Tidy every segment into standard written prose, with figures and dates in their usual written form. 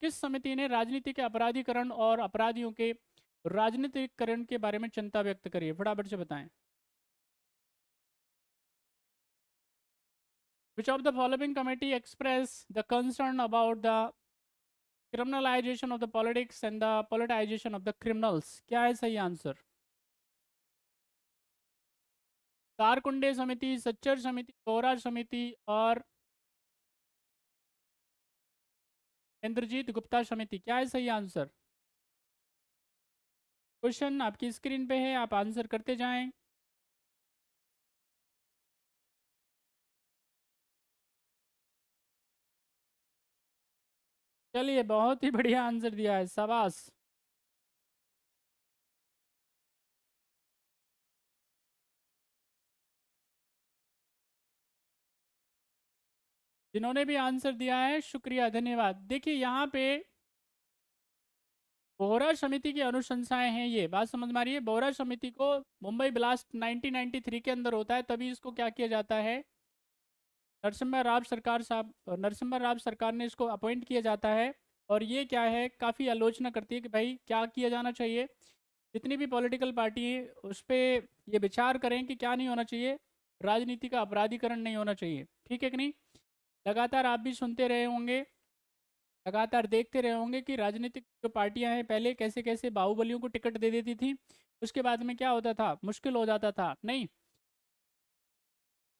किस समिति ने राजनीति के अपराधीकरण और अपराधियों के राजनीतिकरण के बारे में चिंता व्यक्त करी है? फटाफट से बताएं। Which of the following committee express the concern about the criminalization of the politics and the politicization of the criminals? क्या है सही आंसर? कारकुंडे समिति, सच्चर समिति, बोहरा समिति और इंद्रजीत गुप्ता समिति। क्या है सही आंसर? क्वेश्चन आपकी स्क्रीन पे है, आप आंसर करते जाएं। चलिए, बहुत ही बढ़िया आंसर दिया है, शाबाश। जिन्होंने भी आंसर दिया है शुक्रिया, धन्यवाद। देखिए यहाँ पे बोहरा समिति की अनुशंसाएं हैं, ये बात समझ में आ रही है। बोहरा समिति को मुंबई ब्लास्ट 1993 के अंदर होता है, तभी इसको क्या किया जाता है, नरसिम्हा राव सरकार ने इसको अपॉइंट किया जाता है। और ये क्या है, काफ़ी आलोचना करती है कि भाई क्या किया जाना चाहिए। जितनी भी पॉलिटिकल पार्टी है उस पर ये विचार करें कि क्या नहीं होना चाहिए, राजनीति का अपराधीकरण नहीं होना चाहिए, ठीक है कि नहीं। लगातार आप भी सुनते रहे होंगे, लगातार देखते रहे होंगे कि राजनीतिक जो पार्टियां हैं पहले कैसे कैसे बाहुबलियों को टिकट दे देती थी, उसके बाद में क्या होता था, मुश्किल हो जाता था। नहीं,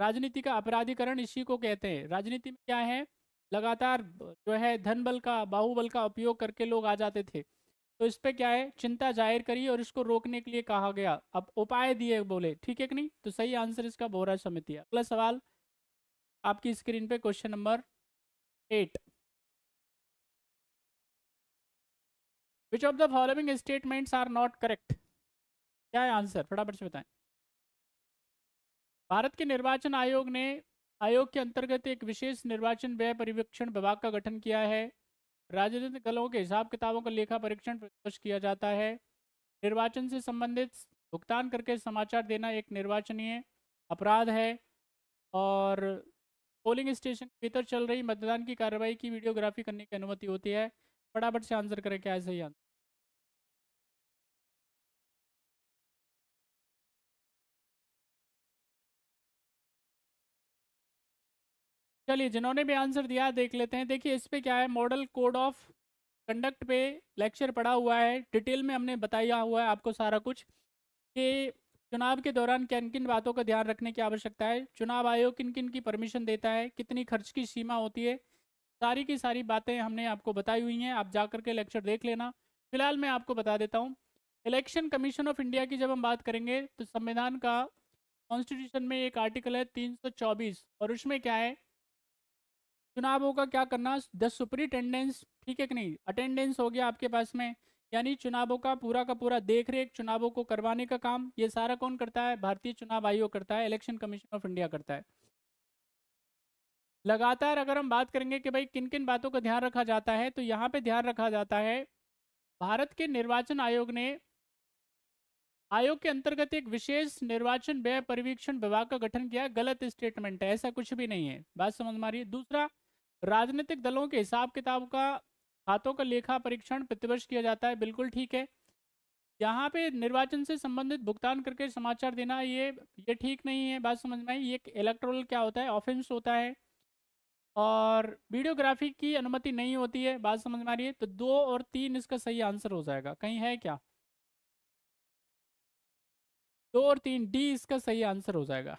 राजनीति का अपराधीकरण इसी को कहते हैं। राजनीति में क्या है, लगातार जो है धन बल का, बाहुबल का उपयोग करके लोग आ जाते थे। तो इस पे क्या है, चिंता जाहिर करी और इसको रोकने के लिए कहा गया, अब उपाय दिए बोले, ठीक है कि नहीं। तो सही आंसर इसका बोहरा समिति है। अगला सवाल आपकी स्क्रीन पे, question number 8। Which of the following statements are not correct? क्या है आंसर, फटाफट से बताएं। भारत के निर्वाचन आयोग के अंतर्गत एक विशेष निर्वाचन व्यय परिवीक्षण विभाग का गठन किया है। राजनीतिक दलों के हिसाब किताबों का लेखा परीक्षण प्रतिवर्ष किया जाता है। निर्वाचन से संबंधित भुगतान करके समाचार देना एक निर्वाचनीय अपराध है। और पोलिंग स्टेशन के भीतर चल रही मतदान की कार्रवाई की वीडियोग्राफी करने की अनुमति होती है। फटाफट से आंसर करें, क्या है सही आंसर। चलिए, जिन्होंने भी आंसर दिया देख लेते हैं। देखिए इस पे क्या है, मॉडल कोड ऑफ कंडक्ट पे लेक्चर पड़ा हुआ है, डिटेल में हमने बताया हुआ है आपको सारा कुछ, कि चुनाव के दौरान किन किन बातों का ध्यान रखने की आवश्यकता है, चुनाव आयोग किन किन की परमिशन देता है, कितनी खर्च की सीमा होती है, सारी की सारी बातें हमने आपको बताई हुई हैं। आप जाकर के लेक्चर देख लेना। फिलहाल मैं आपको बता देता हूँ, इलेक्शन कमीशन ऑफ इंडिया की जब हम बात करेंगे तो संविधान का, कॉन्स्टिट्यूशन में एक आर्टिकल है 324, और उसमें क्या है, चुनावों का क्या करना, द सुपरिटेंडेंस, ठीक है कि नहीं, अटेंडेंस हो गया आपके पास में, यानी चुनावों का पूरा देख रेख, चुनावों को करवाने का काम, ये सारा कौन करता है, भारतीय चुनाव आयोग करता है, इलेक्शन कमीशन ऑफ इंडिया करता है। लगातार अगर हम बात करेंगे कि भाई किन किन बातों का ध्यान रखा जाता है, तो यहाँ पे ध्यान रखा जाता है, भारत के निर्वाचन आयोग के अंतर्गत एक विशेष निर्वाचन व्यय परिवीक्षण विभाग का गठन किया। गलत स्टेटमेंट है, ऐसा कुछ भी नहीं है, बात समझ में आ रही है। दूसरा, राजनीतिक दलों के हिसाब किताब का, खातों का लेखा परीक्षण प्रतिवर्ष किया जाता है, बिल्कुल ठीक है। यहाँ पे निर्वाचन से संबंधित भुगतान करके समाचार देना, ये ठीक नहीं है, बात समझ में आई। ये इलेक्टोरल क्या होता है, ऑफेंस होता है। और वीडियोग्राफी की अनुमति नहीं होती है, बात समझ में आ रही है। तो 2 और 3 इसका सही आंसर हो जाएगा, कहीं है क्या, 2 और 3 डी इसका सही आंसर हो जाएगा।